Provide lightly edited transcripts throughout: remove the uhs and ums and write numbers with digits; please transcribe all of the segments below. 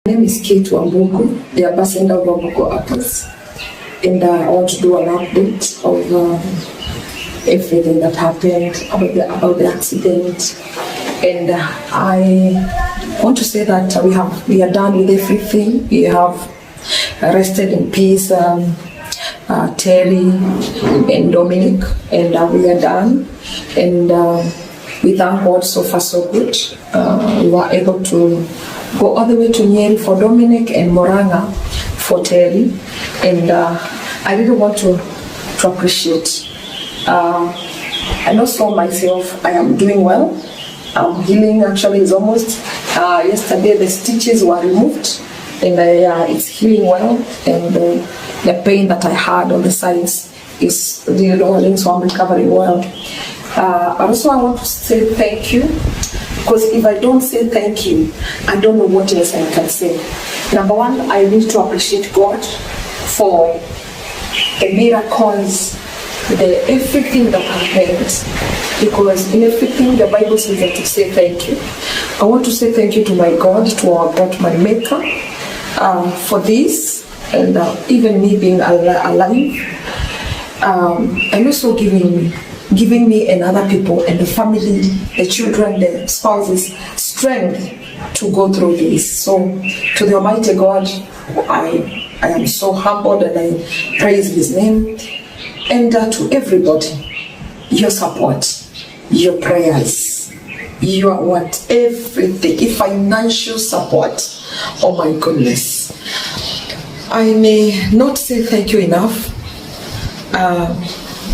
My name is Cate Wambugu, the ambassador of Wambugu Apples, and I want to do an update of everything that happened about the accident. And I want to say that we are done with everything. We have rested in peace, Terry and Dominic, and we are done. And we thank God, so far so good. We were able to go all the way to Nyeri for Dominic and Moranga for Terry. And I really want to appreciate. And also myself, I am doing well. I'm healing. Actually, it's almost yesterday the stitches were removed, and it's healing well. And the pain that I had on the sides is really rolling, so I'm recovering well. Also, I want to say thank you, because if I don't say thank you, I don't know what else I can say. Number one, I need to appreciate God for the miracles, everything that happened, because in everything the Bible says that to say thank you. I want to say thank you to my God, to our God, my Maker, for this, and even me being alive, and also giving me and other people and the family, the children, the spouses, strength to go through this. So to the Almighty God, I am so humbled, and I praise His name. And to everybody, your support, your prayers, your everything, financial support. Oh my goodness. I may not say thank you enough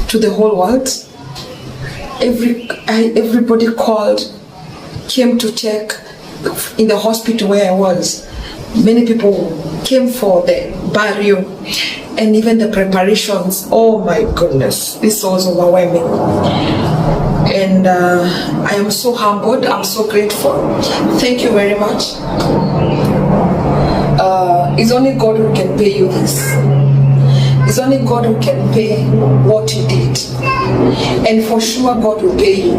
to the whole world. Everybody called, came to check in the hospital where I was. Many people came for the burial and even the preparations. Oh my goodness, this was overwhelming. And I am so humbled, I'm so grateful. Thank you very much. It's only God who can pay you this. It's only God who can pay what you did. And for sure God will pay you.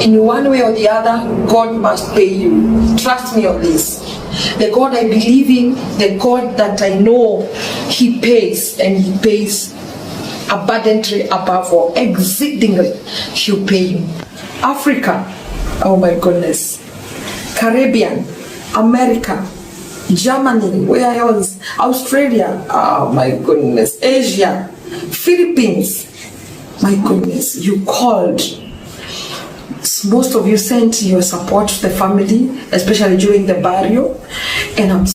In one way or the other, God must pay you. Trust me on this. The God I believe in, the God that I know, He pays, and He pays abundantly above all, exceedingly. He'll pay you. Africa, oh my goodness. Caribbean, America, Germany, where I was, Australia, oh my goodness, Asia, Philippines, my goodness, you called. Most of you sent your support to the family, especially during the burial, and I'm